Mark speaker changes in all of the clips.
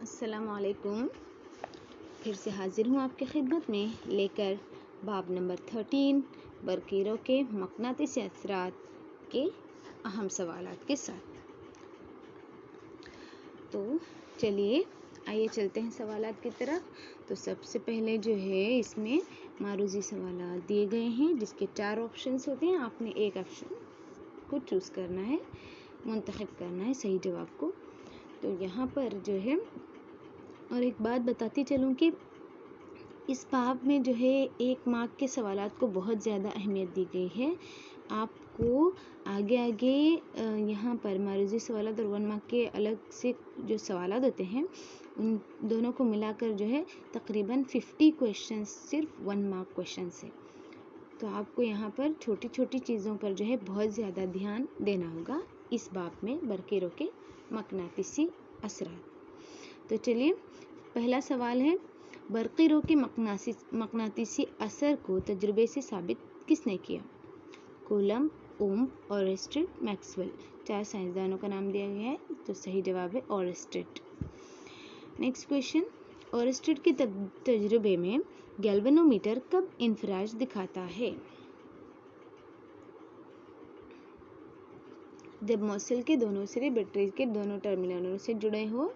Speaker 1: अस्सलामुअलैकुम। फिर से हाजिर हूँ आपकी खिदमत में लेकर बाब नंबर 13 बरक़ीरों के मक़नातीसी असरात के अहम सवालात के साथ। तो चलिए आइए चलते हैं सवालात की तरफ। तो सबसे पहले जो है इसमें मारूज़ी सवालात दिए गए हैं जिसके 4 ऑप्शंस होते हैं। आपने एक ऑप्शन को चूज़ करना है, मुंतखब करना है सही जवाब को। तो यहाँ पर जो है और एक बात बताती चलूँ कि इस बाब में जो है 1 मार्क के सवालात को बहुत ज़्यादा अहमियत दी गई है। आपको आगे आगे यहाँ पर मारूज़ी सवालात और 1 मार्क के अलग से जो सवालात होते हैं उन दोनों को मिलाकर जो है तकरीबन 50 क्वेश्चन सिर्फ 1 मार्क क्वेश्चन है। तो आपको यहाँ पर छोटी छोटी चीज़ों पर जो है बहुत ज़्यादा ध्यान देना होगा इस बाब में बरक़ीरों के मक़नातीसी असरात। तो चलिए पहला सवाल है, बरक़ीरों के मक़नातीसी असर को तजुर्बे से साबित किसने किया? कूलम, ओम, ओरेस्टेड, मैक्सवेल। 4 साइंसदानों का नाम दिया गया है, तो सही जवाब है ओरेस्टेड। नेक्स्ट क्वेश्चन, ओरेस्टेड के तजुर्बे में गैल्वेनोमीटर कब इंफ्राज दिखाता है? जब मौसिल के दोनों सिरे बैटरी के दोनों टर्मिनलों से जुड़े हो,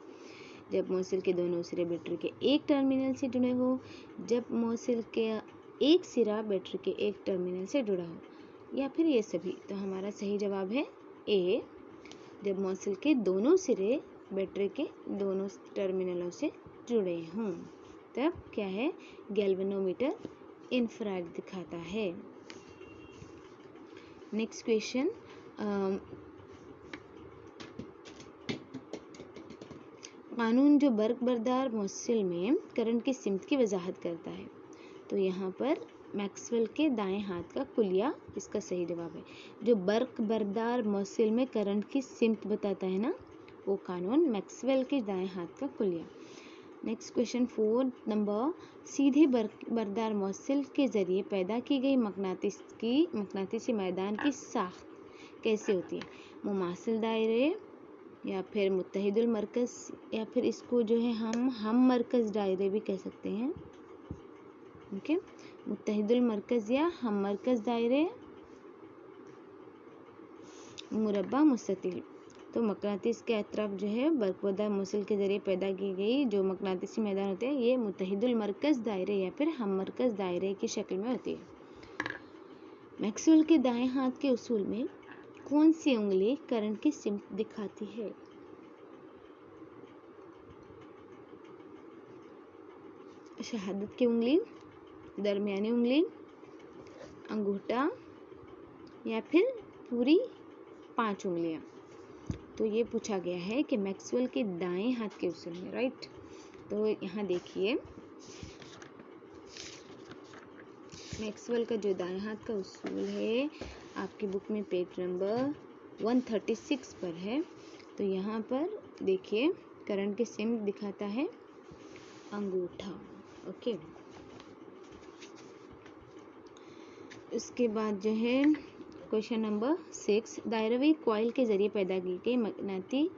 Speaker 1: जब मौसिल के दोनों सिरे बैटरी के एक टर्मिनल से जुड़े हो, जब मौसिल के एक सिरा बैटरी के एक टर्मिनल से जुड़ा हो, या फिर ये सभी। तो हमारा सही जवाब है ए, जब मौसिल के दोनों सिरे बैटरी के दोनों टर्मिनलों से जुड़े हों तब क्या है, गैल्वेनोमीटर इंफ्रारेड दिखाता है। नेक्स्ट क्वेश्चन, कानून जो बर्क बरदार मौसिल में करंट की सिमत की वजाहत करता है। तो यहाँ पर मैक्सवेल के दाएं हाथ का कुलिया इसका सही जवाब है। जो बर्क बरदार मौसिल में करंट की सिमत बताता है ना, वो कानून मैक्सवेल के दाएं हाथ का कुलिया। नेक्स्ट क्वेश्चन 4 नंबर, सीधे बरदार मौसिल के ज़रिए पैदा की गई मक़नातीसी मैदान की साख्त कैसे होती है? मुमासिल दायरे, या फिर मुत्तहिदुल मरकज़, या फिर इसको जो है हम मरकज़ दायरे भी कह सकते हैं। ओके, मुत्तहिदुल मरकज़ या हम मरकज़ दायरे, मुरब्बा, मुस्ततिल। तो मक़नातीस के अतराफ जो है बरक़बरदार मौसिल के ज़रिए पैदा की गई जो मक़नातीसी मैदान होते हैं ये मुत्तहिदुल मरकज़ दायरे या फिर हम मरकज़ दायरे की शक्ल में होती है। मैक्सवेल के दाएं हाथ के उसूल में कौन सी उंगली करंट की सिमत दिखाती है? शहादत की उंगली, दरमियानी उंगली, अंगूठा, या फिर पूरी 5 उंगलियां। तो ये पूछा गया है कि मैक्सवेल के दाएं हाथ के उसूल में, राइट। तो यहाँ देखिए मैक्सवेल का जो दाएं हाथ का उसूल है आपकी बुक में पेज नंबर 136 पर है। तो यहाँ पर देखिए करंट की सिमत दिखाता है अंगूठा। ओके, उसके बाद जो है क्वेश्चन नंबर 6, दायरवी कॉइल के ज़रिए पैदा की गई मक़नाती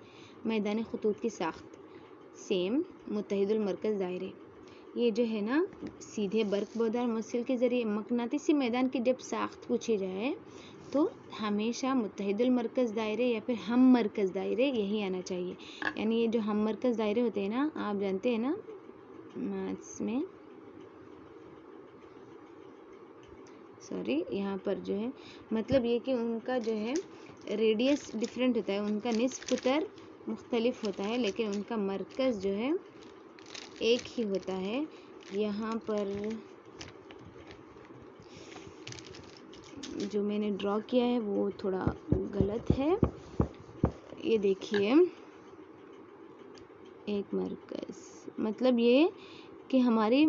Speaker 1: मैदान खतूत की साख्त सेम मुत्तहिदुल मरकज़ दायरे। ये जो है ना सीधे बरक़बरदार मौसिल के ज़रिए मक़नातीसी मैदान की जब साख्त पूछी जाए तो हमेशा मुत्तहिदुल मरकज़ दायरे या फिर हम मरकज़ दायरे यही आना चाहिए। यानी ये जो हम मरकज़ दायरे होते हैं ना, आप जानते हैं ना मैथ्स में, यहाँ पर जो है मतलब ये कि उनका जो है रेडियस डिफरेंट होता है, उनका निस्फ़ कुतर मुख्तलिफ होता है लेकिन उनका मरकज़ जो है एक ही होता है। यहाँ पर जो मैंने ड्रॉ किया है वो थोड़ा गलत है। ये देखिए एक मरकज़ मतलब ये कि हमारी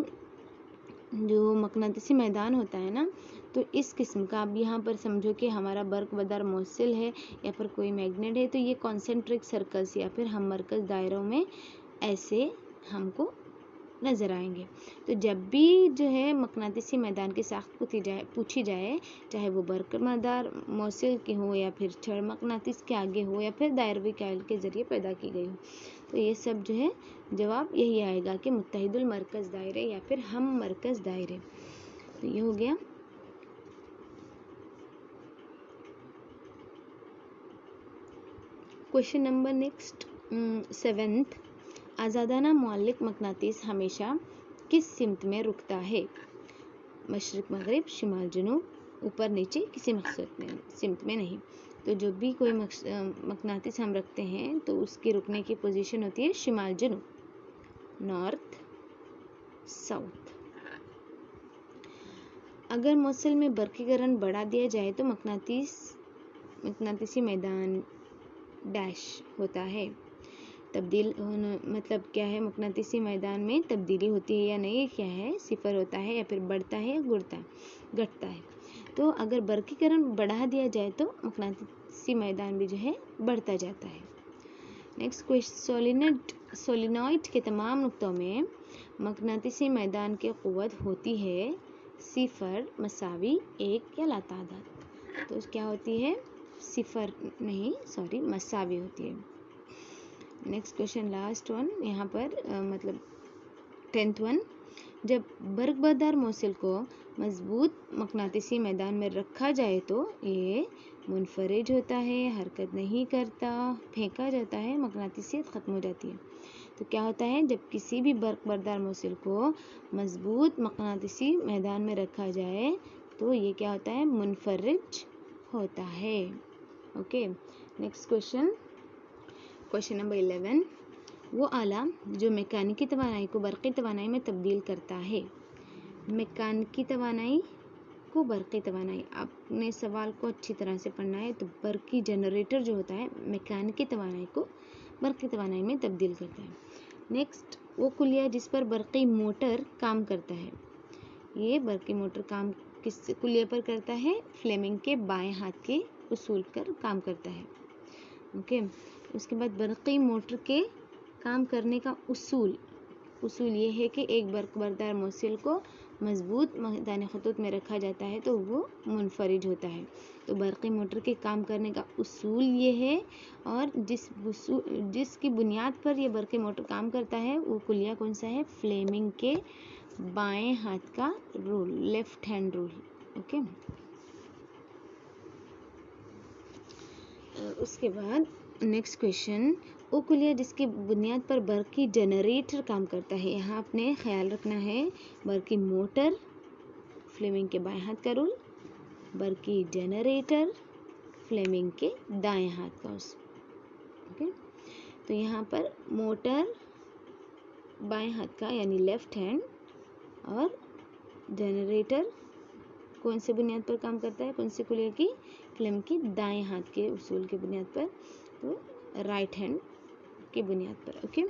Speaker 1: जो मक़नातीसी मैदान होता है ना, तो इस किस्म का आप यहाँ पर समझो कि हमारा बरक़बरदार मौसिल है या फिर कोई मैग्नेट है, तो ये कॉन्सेंट्रिक सर्कल्स या फिर हम मरकज़ दायरों में ऐसे हमको नज़र आएंगे। तो जब भी जो है मकनातीसी मैदान की साख्त पूछी जाए, चाहे वो बरकमादार मौसिल की हो या फिर छड़ मकनातीस के आगे हो या फिर दायरवी कायल के ज़रिए पैदा की गई हो, तो ये सब जो है जवाब यही आएगा कि मुत्तहिदुल मरकज़ दायरे या फिर हम मरकज़ दायरे। तो ये हो गया। क्वेश्चन नंबर नेक्स्ट 7th, आज़ादाना मुअल्लिक मकनातीस हमेशा किस सिमत में रुकता है? मशरिक मगरिब, शिमाल जनूब, ऊपर नीचे, किसी मकसद में सिमत में नहीं। तो जो भी कोई मकनातीस हम रखते हैं तो उसके रुकने की पोजीशन होती है शिमाल जनूब, नॉर्थ साउथ। अगर मौसल में बरकीकरण बढ़ा दिया जाए तो मकनातीसी मैदान डैश होता है। तब्दील होना मतलब क्या है? मकनातीसी मैदान में तब्दीली होती है या नहीं, क्या है? सिफर होता है या फिर बढ़ता है या घटता है। तो अगर बरकीकरण बढ़ा दिया जाए तो मकनातीसी मैदान भी जो है बढ़ता जाता है। नेक्स्ट क्वेश्चन, सोलिनॉइड के तमाम नुक्तों में मकनातीसी मैदान की क़ुव्वत होती है सिफर, मसावी, एक या लातादाद। तो क्या होती है? सिफर नहीं, सॉरी, मसावी होती है। नेक्स्ट क्वेश्चन, लास्ट वन यहाँ पर मतलब 10th वन, जब बरकबार मौसिल को मजबूत मकनातीसी मैदान में रखा जाए तो ये मुनफरिज होता है, हरकत नहीं करता, फेंका जाता है, मकनातीसियत ख़त्म हो जाती है। तो क्या होता है? जब किसी भी बरकबार मौसिल को मजबूत मकनातीसी मैदान में रखा जाए तो ये क्या होता है? मुनफरिज होता है। Okay, next question, question number 11, वो आला जो मैकेनिकी तवानाई को बरक़ी तवानाई में तब्दील करता है। मैकेनिकी तवानाई को बरक़ी तवानाई, आपने सवाल को अच्छी तरह से पढ़ना है। तो बरक़ी जनरेटर जो होता है मैकेनिकी तवानाई को बरक़ी तवानाई में तब्दील करता है। नेक्स्ट, वो कुलिया जिस पर बरक़ी मोटर काम करता है। ये बरक़ी मोटर काम किस कुलिया पर करता है? फ्लेमिंग के बाएं हाथ के उसूल कर काम करता है। ओके, उसके बाद बरक़ी मोटर के काम करने का उसूल ये है कि एक बरकबार मौसिल को मजबूत मैदान ख़ुतूत में रखा जाता है तो वो मुनफरिज होता है। तो बरक़ी मोटर के काम करने का उसूल ये है, और जिसकी बुनियाद पर ये बरक़ी मोटर काम करता है वो कुलिया कौन सा है? फ्लेमिंग के बाएं हाथ का rule, left hand rule. Okay, उसके बाद नेक्स्ट क्वेश्चन, वो कुलिया जिसकी बुनियाद पर बरक़ी जनरेटर काम करता है। यहाँ आपने ख्याल रखना है, बरक़ी मोटर, फ्लेमिंग के बाएं हाथ का रूल, बरक़ी जनरेटर, फ्लेमिंग के दाएं हाथ का उस। ओके, तो यहाँ पर मोटर बाएं हाथ का यानी लेफ्ट हैंड, और जनरेटर कौन से बुनियाद पर काम करता है? कौन से कुलिया की? फ्लेम की दाएं हाथ के उसूल की बुनियाद पर, तो राइट हैंड की बुनियाद पर। ओके,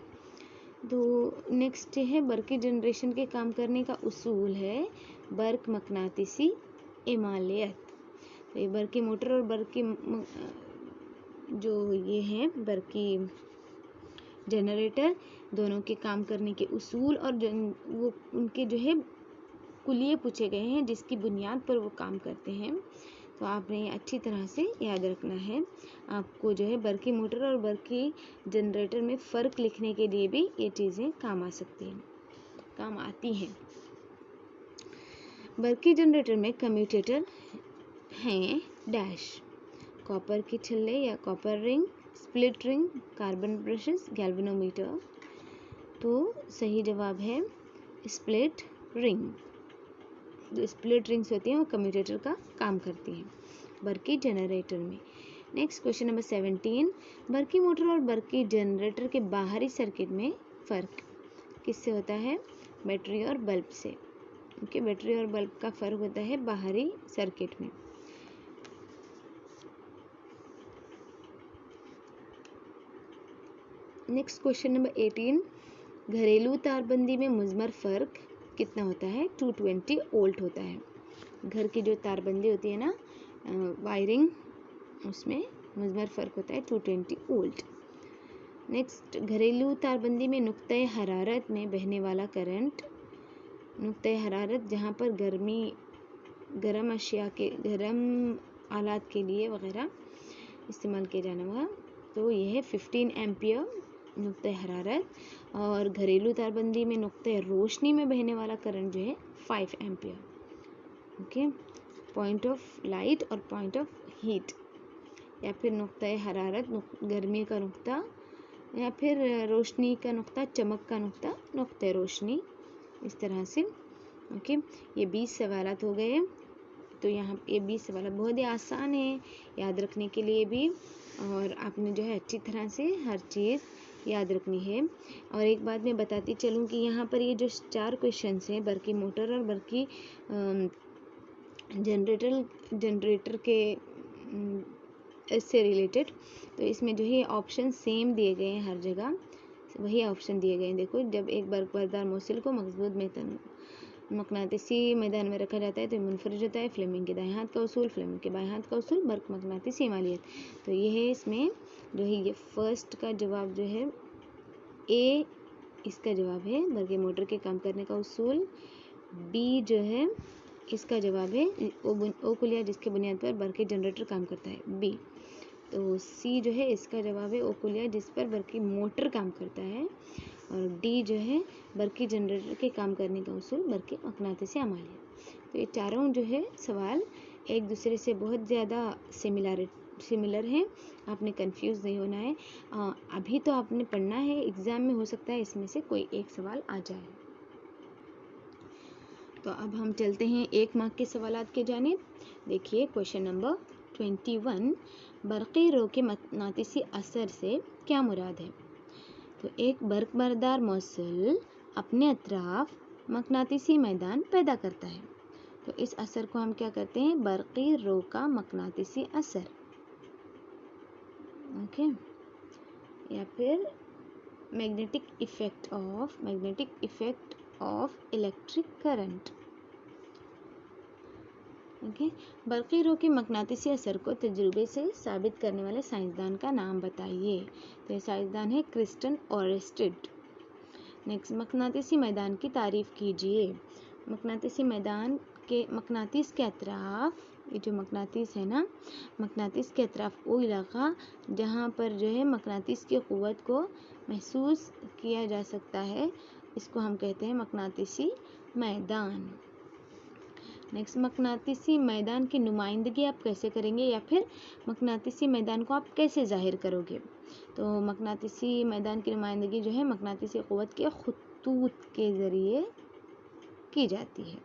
Speaker 1: तो नेक्स्ट है बरक़ी जनरेशन के काम करने का उसूल है बर्क मकनातीसी इमालियत। तो ये बरक़ी मोटर और बरक़ी जो ये हैं बरक़ी जनरेटर, दोनों के काम करने के उसूल और वो उनके जो है कुलिये पूछे गए हैं जिसकी बुनियाद पर वो काम करते हैं। तो आपने ये अच्छी तरह से याद रखना है। आपको जो है बरक़ी मोटर और बरक़ी जनरेटर में फ़र्क लिखने के लिए भी ये चीज़ें काम आती हैं। बरक़ी जनरेटर में कम्यूटेटर हैं डैश, कॉपर की छल्ले या copper ring, split ring, carbon brushes, galvanometer. तो सही जवाब है स्प्लिट रिंग। जो स्प्लिट रिंग्स होती हैं वो कम्यूटेटर का काम करती हैं बरक़ी जनरेटर में। नेक्स्ट क्वेश्चन नंबर 17, बरक़ी मोटर और बरक़ी जनरेटर के बाहरी सर्किट में फ़र्क किससे होता है? बैटरी और बल्ब से। ओके, बैटरी और बल्ब का फ़र्क होता है बाहरी सर्किट में। नेक्स्ट क्वेश्चन नंबर 18, घरेलू तारबंदी में मुज़मर फ़र्क कितना होता है? 220 वोल्ट होता है। घर की जो तारबंदी होती है ना, वायरिंग, उसमें मुज़मर फ़र्क होता है 220 वोल्ट। नेक्स्ट, घरेलू तारबंदी में नुक्ते हरारत में बहने वाला करंट, नुक्ते हरारत जहाँ पर गर्म आलात के लिए वगैरह इस्तेमाल किया जाना हुआ, तो यह है 15 एम्पियर नुक्ते हरारत। और घरेलू तारबंदी में नुक्ते रोशनी में बहने वाला करंट जो है 5 ampere. Okay, point of light और पॉइंट ऑफ हीट, या फिर नुक्ते हरारत गर्मी का नुक्ता, या फिर रोशनी का नुक्ता, चमक का नुक्ता, नुक्ते रोशनी, इस तरह से। ओके, ये 20 सवालात हो गए। तो यहाँ ये 20 सवाल बहुत ही आसान है याद रखने के लिए भी, और आपने जो है अच्छी तरह से हर चीज़ याद रखनी है। और एक बात मैं बताती चलूँ कि यहाँ पर ये जो 4 क्वेश्चंस हैं बर्की मोटर और बर्की जनरेटर के इससे रिलेटेड, तो इसमें जो है ऑप्शन सेम दिए गए हैं, हर जगह वही ऑप्शन दिए गए हैं। देखो, जब एक बर्कबरदार मोसिल को मजबूत मकनातीसी मैदान में रखा जाता है तो मुनफरज होता है। फ्लेमिंग के दाएं हाथ का उसूल, फ्लेमिंग के बाएं हाथ का उसूल, बर्क मकनातीसी मालियत। तो ये है इसमें जो है, ये फर्स्ट का जवाब जो है ए, इसका जवाब है बर्की मोटर के काम करने का उसूल। बी जो है इसका जवाब है ओ कुलिया जिसके बुनियाद पर बर्की जनरेटर काम करता है, बी। तो सी जो है इसका जवाब है ओ कुलिया जिस पर बर्की मोटर काम करता है। और डी जो है बर्की जनरेटर के काम करने का उसूल, बर्की मकनातीसी अमालियत। तो ये चारों जो है सवाल एक दूसरे से बहुत ज़्यादा सिमिलर हैं, आपने कंफ्यूज नहीं होना है। अभी तो आपने पढ़ना है, एग्ज़ाम में हो सकता है इसमें से कोई एक सवाल आ जाए। तो अब हम चलते हैं 1 मार्क के सवालात के जानिब। देखिए क्वेश्चन नंबर 21, बर्क़ी रो के मकनातीसी असर से क्या मुराद है। तो एक बर्कबरदार मौसल अपने अतराफ मकनातीसी मैदान पैदा करता है, तो इस असर को हम क्या कहते हैं, बर्क़ी रो का मकनातीसी असर। ओके, या फिर magnetic effect of electric current. Okay, बर्क़ी रो के मकनातीसी असर को तजुर्बे से साबित करने वाले साइंसदान का नाम बताइए। तो ये साइंसदान है क्रिस्टन ओरेस्टेड। नेक्स्ट, मकनातीसी मैदान की तारीफ कीजिए। मकनातीस के अतराफ, ये जो मकनातीस है ना, मकनातीस के अतराफ वो इलाका जहाँ पर जो है मकनातीस की क़ुव्वत को महसूस किया जा सकता है, इसको हम कहते हैं मकनातीसी मैदान। नेक्स्ट, मकनातीसी मैदान की नुमाइंदगी आप कैसे करेंगे, या फिर मकनातीसी मैदान को आप कैसे जाहिर करोगे। तो मकनातीसी मैदान की नुमाइंदगी जो है मकनातीसी क़ुव्वत के ख़ुतूत के ज़रिए की जाती है।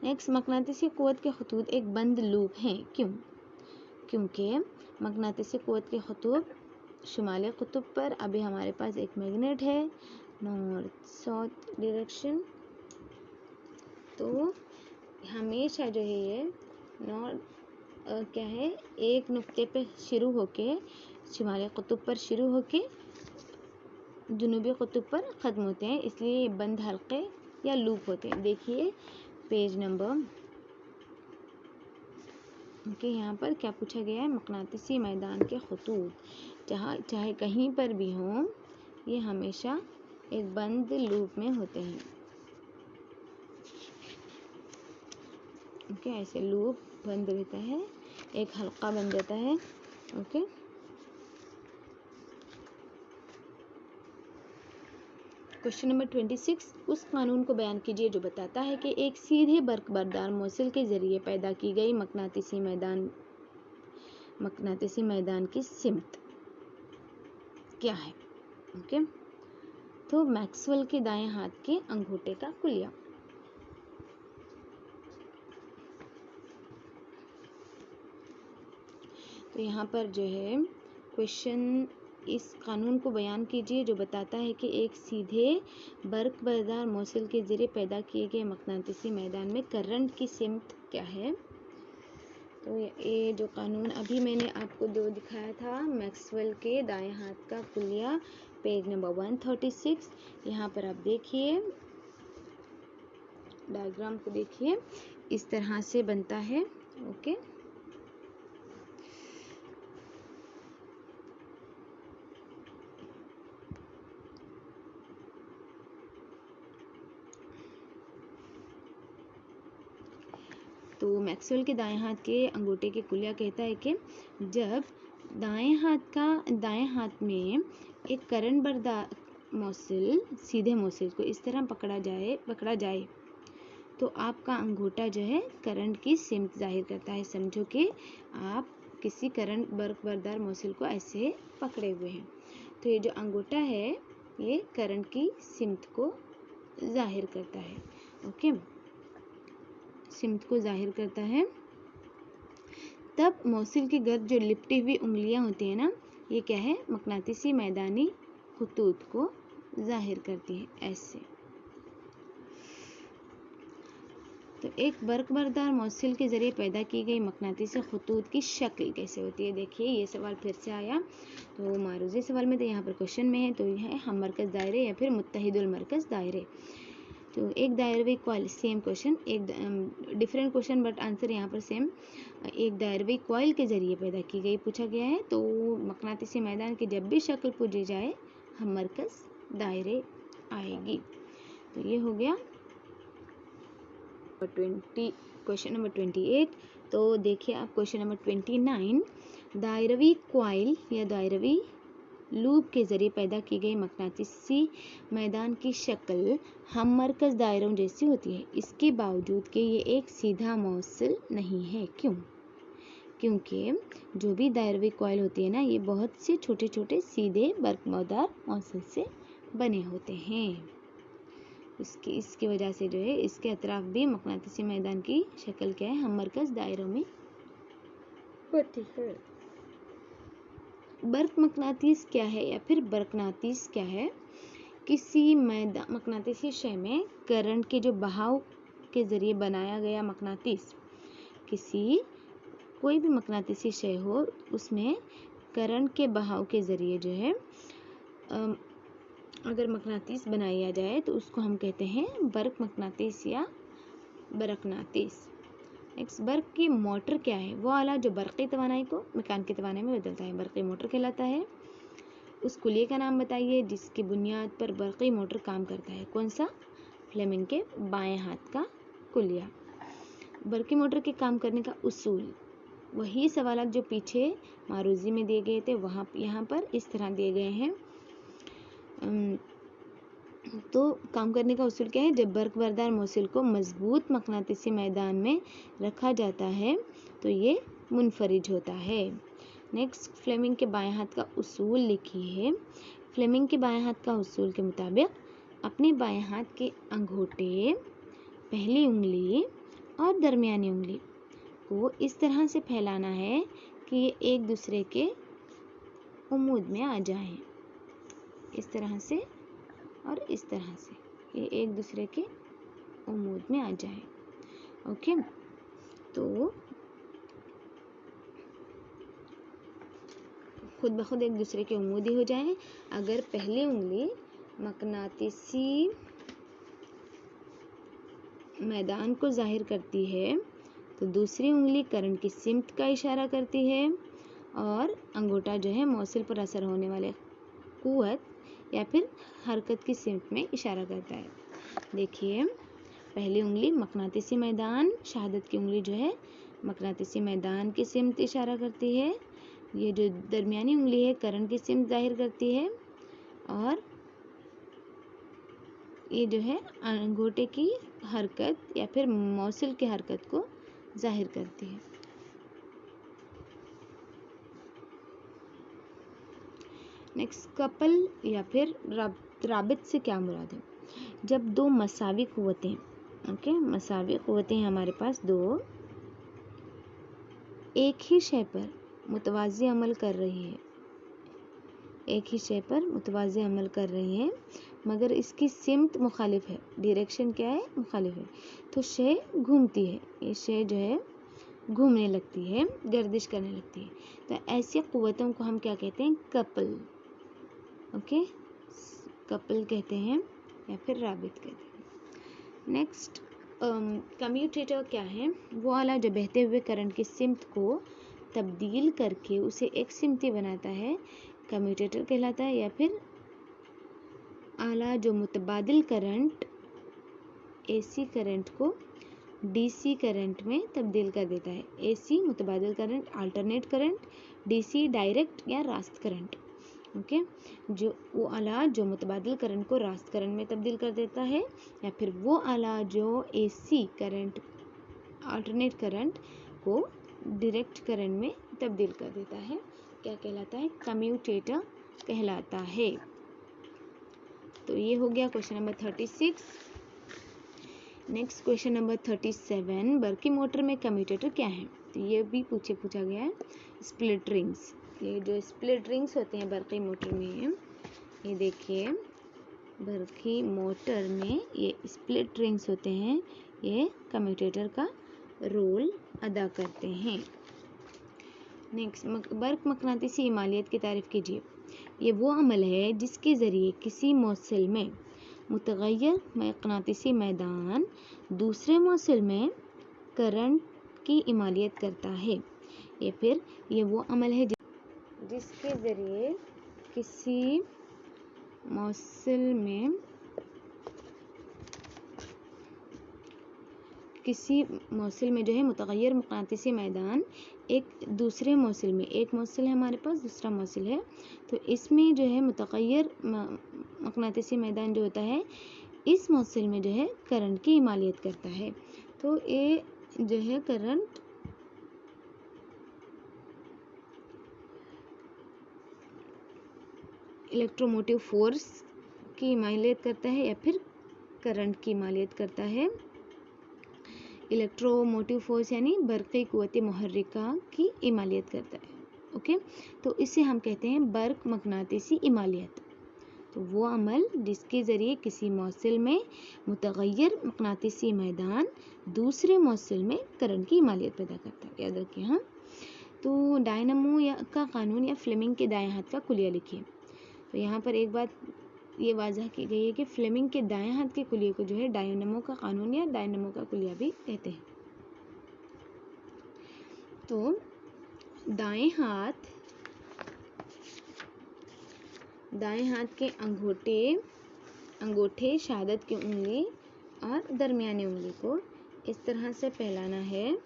Speaker 1: नेक्स्ट, मकनातीसी क़ुव्वत के ख़ुतूत एक बंद लूप हैं, क्यों। क्योंकि मकनातीसी क़ुव्वत के ख़ुतूत शुमाली क़ुतुब पर अभी हमारे पास एक मैग्नेट है, नॉर्थ साउथ डायरेक्शन, तो हमेशा जो है ये क्या है, एक नुक्ते पे शुरू होके शुमाली क़ुतुब पर शुरू होके जुनूबी क़ुतुब पर ख़त्म होते हैं, इसलिए ये बंद हल्के या लूप होते हैं। देखिए पेज नंबर के यहाँ पर क्या पूछा गया है, मकनातीसी मैदान के ख़ुतूत जहाँ चाहे कहीं पर भी हों, ये हमेशा एक बंद लूप में होते हैं। ओके, ऐसे लूप बंद रहता है, एक हल्का बन जाता है। ओके, क्वेश्चन नंबर 26, उस कानून को बयान कीजिए जो बताता है कि एक सीधे बर्कबरदार मौसिल के जरिए पैदा की गई मकनातीसी मैदान की सिमत क्या है। ओके, तो मैक्सवेल के दाएं हाथ के अंगूठे का कुलिया। तो यहाँ पर जो है क्वेश्चन, इस कानून को बयान कीजिए जो बताता है कि एक सीधे बर्कबरदार मौसिल के जरिए पैदा किए गए मकनातीसी मैदान में करंट की सिमत क्या है। तो ये जो कानून अभी मैंने आपको दो दिखाया था, मैक्सवेल के दाएं हाथ का कुलिया, पेज नंबर 136, यहाँ पर आप देखिए डायग्राम को देखिए, इस तरह से बनता है। ओके, तो मैक्सवेल के दाएं हाथ के अंगूठे के कुलिया कहता है कि जब दाएं हाथ में एक करंट बरदार मौसिल सीधे मौसिल को इस तरह पकड़ा जाए तो आपका अंगूठा जो है करंट की सिमत जाहिर करता है। समझो कि आप किसी करंट बरकरार मौसिल को ऐसे पकड़े हुए हैं, तो ये जो अंगूठा है ये करंट की सिमत को जाहिर करता है। ओके, सिमत को जाहिर करता है। तब मौसिल की गर्द जो लिपटी हुई उंगलियां होती है ना, ये क्या है, मकनातीसी मैदानी खुतूत को जाहिर करती है ऐसे। तो एक बरकबरदार मौसिल के जरिए पैदा की गई मकनातीसी खुतूत की शक्ल कैसे होती है। देखिए ये सवाल फिर से आया, तो मारूजी सवाल में तो यहाँ पर क्वेश्चन में है, तो यह है हम मरकज़ दायरे या फिर मुत्तहिदुल मरकज़ दायरे। तो एक दायरवी कॉइल, सेम क्वेश्चन, एक डिफरेंट क्वेश्चन बट आंसर यहाँ पर सेम। एक दायरवी कॉइल के जरिए पैदा की गई पूछा गया है, तो मकनातीसी मैदान की जब भी शक्ल पूछी जाए हम मरकज़ दायरे आएगी। तो ये हो गया क्वेश्चन नंबर 28। तो देखिए आप क्वेश्चन नंबर 29, दायरवी कॉइल या दायरवी लूप के जरिए पैदा की गई मकनातीसी मैदान की शक्ल हम मरकज़ दायरों जैसी होती है, इसके बावजूद कि ये एक सीधा मौसिल नहीं है। क्यों? क्योंकि जो भी दायरवी कॉइल होती है ना, ये बहुत से छोटे छोटे सीधे बरकदार मौसिल से बने होते हैं। इसकी वजह से जो है इसके अतराफ भी मकनातीसी मैदान की शक्ल क्या है, हम मरकज़ दायरों में होती है। बर्क मकनातीस क्या है या फिर बरकनातीस क्या है? किसी मकनातीसी शय में करंट के जो बहाव के जरिए बनाया गया मकनातीस, कोई भी मकनातीसी शय हो उसमें करंट के बहाव के जरिए जो है अगर मकनातीस बनाया जाए तो उसको हम कहते हैं बर्क मकनातीस या बरकनातीस। नेक्स्ट, बर्क की मोटर क्या है? वो आला जो बर्क़ी तवानाई को मैकेनिकल तवानाई में बदलता है, बर्क़ी मोटर कहलाता है। उस कुलिये का नाम बताइए जिसकी बुनियाद पर बर्क़ी मोटर काम करता है। कौन सा? फ्लेमिंग के बाएं हाथ का कुलिया। बर्क़ी मोटर के काम करने का उसूल, वही सवालात जो पीछे मारूजी में दिए गए थे यहाँ पर इस तरह दिए गए हैं। तो काम करने का उसूल क्या है? जब बरकबरदार मौसिल को मजबूत मकनातीसी मैदान में रखा जाता है तो ये मुनफरिज होता है। नेक्स्ट, फ्लेमिंग के बाएं हाथ का उसूल लिखिए। फ्लेमिंग के बाएं हाथ का उसूल के मुताबिक अपने बाएं हाथ के अंगूठे, पहली उंगली और दरमियानी उंगली को इस तरह से फैलाना है कि ये एक दूसरे के उम्मूद में आ जाएं। इस तरह से और इस तरह से ये एक दूसरे के उम्मूद में आ जाए। ओके, तो खुद ब खुद एक दूसरे के उम्मूदी हो जाए। अगर पहली उंगली मकनातीसी मैदान को जाहिर करती है तो दूसरी उंगली करंट की सिमत का इशारा करती है और अंगूठा जो है मौसिल पर असर होने वाले कुव्वत या फिर हरकत की सिमत में इशारा करता है। देखिए, पहली उंगली मकनातीसी मैदान, शहादत की उंगली जो है मकनातीसी मैदान की सिमत इशारा करती है। ये जो दरमियानी उंगली है करंट की सिमत जाहिर करती है और ये जो है अंगूठे की हरकत या फिर मौसिल की हरकत को जाहिर करती है। नेक्स्ट, कपल या फिर राबित से क्या मुराद है? जब दो मसावी कुव्वतें, ओके, मसावी कुव्वतें हमारे पास दो एक ही शय पर मुतवाज़ी अमल कर रही है, एक ही शय पर मुतवाज़ी अमल कर रही है मगर इसकी सिमत मुखालिफ है, डायरेक्शन क्या है? मुखालिफ है, तो शय घूमती है, ये शय जो है घूमने लगती है, गर्दिश करने लगती है। तो ऐसी कुव्वतों को हम क्या कहते हैं? कपल। ओके, कपल कहते हैं या फिर राबित कहते हैं। नेक्स्ट, कम्यूटेटर क्या है? वो आला जो बहते हुए करंट की सिमत को तब्दील करके उसे एक सिमती बनाता है, कम्यूटेटर कहलाता है। या फिर आला जो मुतबादिल करंट AC करंट को डीसी करंट में तब्दील कर देता है। एसी मुतबादिल current, alternate current, DC direct या रास्त करंट। ओके, जो वो आला जो मुतबादिल करंट को रास्त करंट में तब्दील कर देता है, या फिर वो आला जो एसी करंट अल्टरनेट करंट को डायरेक्ट करंट में तब्दील कर देता है, क्या कहलाता है? कम्यूटेटर कहलाता है। तो ये हो गया question number 36। Next question number 37, बर्की motor में कम्यूटेटर क्या है? तो ये भी पूछा गया है। स्प्लिट रिंग्स, ये जो स्प्लिट रिंग्स होते हैं बर्की मोटर में, ये देखिए बर्की मोटर में ये स्प्लिट रिंग्स होते हैं, ये कम्यूटेटर का रोल अदा करते हैं। नेक्स्ट, बर्क मकनातीसी इमालियत की तारीफ कीजिए। ये वो अमल है जिसके ज़रिए किसी मौसिल में मुतग़य्यर मकनातीसी मैदान दूसरे मौसिल में करंट की इमालियत करता है। या फिर ये वो अमल है जिसके ज़रिए किसी मौसिल में जो है मुतग़य्यर मकनातीसी मैदान एक दूसरे मौसिल में, एक मौसिल है हमारे पास, दूसरा मौसिल है, तो इसमें जो है मुतग़य्यर मकनातीसी मैदान जो होता है इस मौसिल में जो है करंट की इमालियत करता है। तो ये जो है करंट इलेक्ट्रोमोटिव फोर्स की इमालियत करता है या फिर करंट की इमालियत करता है। इलेक्ट्रोमोटिव फोर्स यानी बर्क़ी क़ुव्वत मुहर्रिका की इमालियत करता है। ओके, तो इसे हम कहते हैं बर्क मकनातीसी इमालियत। तो वो अमल जिसके ज़रिए किसी मौसिल में मुतग़य्यर मकनातीसी मैदान दूसरे मौसिल में करंट की इमालियत पैदा करता है। याद रखिए। हाँ, तो डायनमो का कानून या फ्लेमिंग के दाएं हाथ का कुलिया लिखिए। तो यहाँ पर एक बात ये वाज़ह की गई है कि फ्लेमिंग के दाएं हाथ के कुलिये को जो है डायनमो का कानून या डायनमो का कुलिया भी कहते हैं। तो दाएं हाथ के अंगूठे, शहादत की उंगली और दरमियानी उंगली को इस तरह से फैलाना है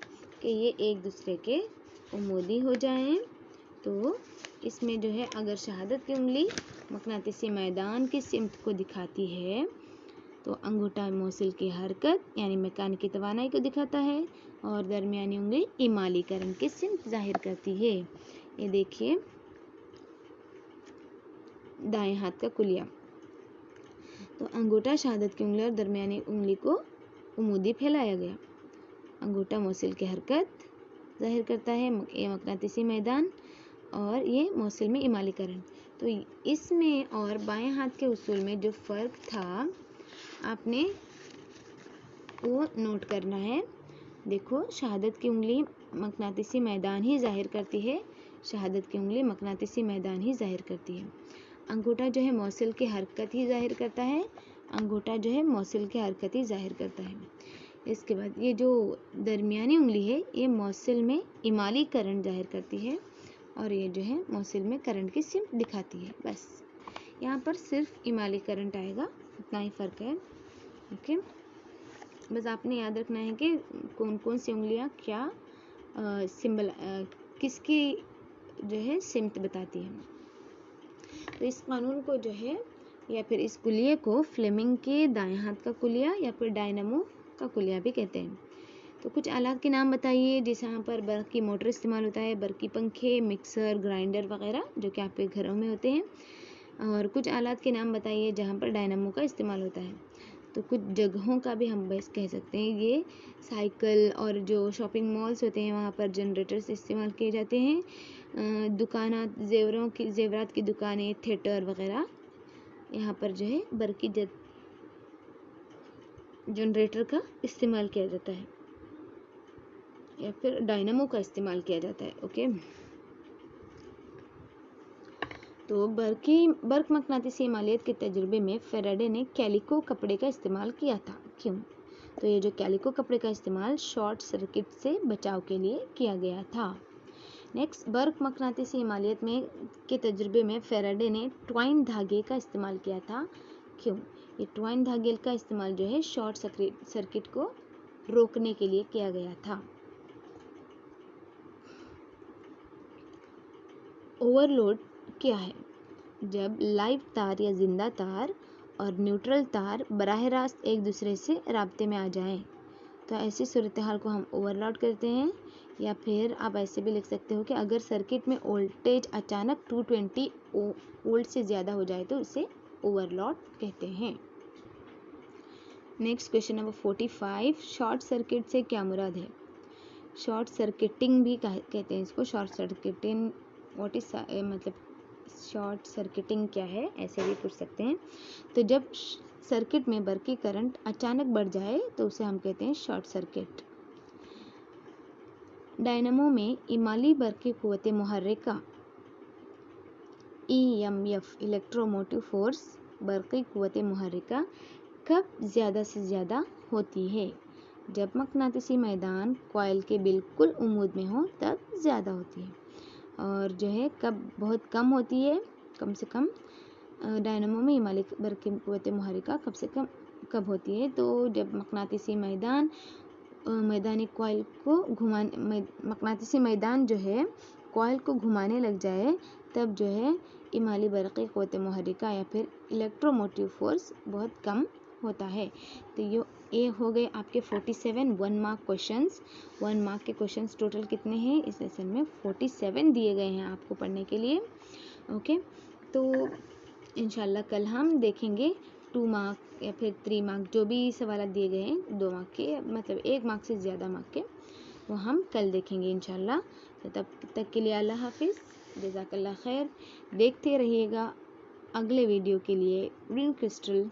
Speaker 1: कि ये एक दूसरे के उम्मूदी हो जाएं। तो इसमें जो है अगर शहादत की उंगली मकनातीसी मैदान की सिमत को दिखाती है तो अंगूठा मौसिल की हरकत यानी मैकेनिकी तवानाई को दिखाता है और दरमियानी उंगली इमाली करंट की सिमत जाहिर करती है। ये देखिए दाएं हाथ का कुलिया। तो अंगूठा शहादत की उंगली और दरमियानी उंगली को उम्मूदी फैलाया गया। अंगूठा मौसिल की हरकत जाहिर करता है, ये मकनातीसी मैदान, और ये मौसिल में इमाली करंट। तो इसमें और बाएं हाथ के उसूल में जो फ़र्क था आपने वो नोट करना है। देखो शहादत की उंगली मकनातीसी मैदान ही जाहिर करती है, शहादत की उंगली मकनातीसी मैदान ही जाहिर करती है। अंगूठा जो है मौसिल की हरकत ही जाहिर करता है, अंगूठा जो है मौसिल की हरकत ही जाहिर करता है। इसके बाद ये जो दरमियानी उंगली है ये मौसिल में इमाली करंट जाहिर करती है और ये जो है मौसिल में करंट की सिमत दिखाती है। बस यहाँ पर सिर्फ इमाली करंट आएगा, इतना ही फ़र्क है। ओके, बस आपने याद रखना है कि कौन कौन सी उंगलियाँ क्या सिंबल किसकी जो है सिमत बताती है। तो इस कानून को जो है या फिर इस कुलिये को फ्लेमिंग के दाएं हाथ का कुलिया या फिर डायनमो का कुलिया भी कहते हैं। तो कुछ आलात के नाम बताइए जिस यहाँ पर बर्क़ की मोटर इस्तेमाल होता है, बर्क़ी पंखे, मिक्सर, ग्राइंडर वगैरह जो कि आपके घरों में होते हैं। और कुछ आलात के नाम बताइए जहाँ पर डायनमो का इस्तेमाल होता है। तो कुछ जगहों का भी हम बस कह सकते हैं, ये साइकिल और जो शॉपिंग मॉल्स होते हैं वहाँ पर जनरेटर्स इस्तेमाल किए जाते हैं। दुकानात जेवरात की दुकानें, थिएटर वगैरह, यहाँ पर जो है बर्क़ी जनरेटर का इस्तेमाल किया जाता है या फिर डायनमो का इस्तेमाल किया जाता है। ओके, तो बर्क़ मकनातीसी इमालियत के तजुर्बे में फ़ैराडे ने कैलिको कपड़े का इस्तेमाल किया था। क्यों? तो ये जो कैलिको कपड़े का इस्तेमाल शॉर्ट सर्किट से बचाव के लिए किया गया था। नेक्स्ट, बर्क़ मकनातीसी इमालियत में के तजुर्बे में फ़ैराडे ने ट्वाइन धागे का इस्तेमाल किया था। क्यों? ये ट्वाइन धागे का इस्तेमाल जो है शॉर्ट सर्किट को रोकने के लिए किया गया था। ओवरलोड क्या है? जब लाइव तार या जिंदा तार और न्यूट्रल तार बराह रास्त एक दूसरे से राब्ते में आ जाएं, तो ऐसी सूरत हाल को हम ओवरलोड कहते हैं। या फिर आप ऐसे भी लिख सकते हो कि अगर सर्किट में वोल्टेज अचानक 220 वोल्ट से ज़्यादा हो जाए तो इसे ओवरलोड कहते हैं। Next question number 45, short circuit से क्या मुराद है? शॉर्ट सर्किटिंग भी कहते हैं इसको। शॉर्ट सर्किटिंग व्हाट इज मतलब शॉर्ट सर्किटिंग क्या है, ऐसे भी पूछ सकते हैं। तो जब सर्किट में बरकी करंट अचानक बढ़ जाए तो उसे हम कहते हैं शॉर्ट सर्किट। डायनामो में इमाली बरकी कुव्वत मुहर्रिका EMF इलेक्ट्रोमोटिव फोर्स बरकी कुव्वत मुहर्रिका कब ज़्यादा से ज़्यादा होती है? जब मकनातीसी मैदान कॉइल के बिल्कुल उम्मूद में हो तब ज़्यादा होती है। और जो है कब बहुत कम होती है, कम से कम डायनामो में इमाली बरकी कुव्वत मुहर्रिका कब से कम कब होती है? तो जब मकनातीसी मैदान मैदानी कॉइल को मकनातीसी मैदान जो है कॉइल को घुमाने लग जाए तब जो है इमाली बरकी कुव्वत मुहर्रिका या फिर इलेक्ट्रोमोटिव फोर्स बहुत कम होता है। तो ये हो गए आपके 47 1 मार्क क्वेश्चंस। 1 मार्क के क्वेश्चंस टोटल कितने हैं इस लेसन में? 47 दिए गए हैं आपको पढ़ने के लिए। ओके, तो इंशाल्लाह कल हम देखेंगे 2 मार्क या फिर 3 मार्क जो भी सवाल दिए गए हैं, 2 मार्क के मतलब 1 मार्क से ज़्यादा मार्क के, वो हम कल देखेंगे इंशाल्लाह। तो तब तक के लिए अल्लाह हाफिज़, जज़ाकल्लाह खैर। देखते रहिएगा अगले वीडियो के लिए ग्रीन क्रिस्टल।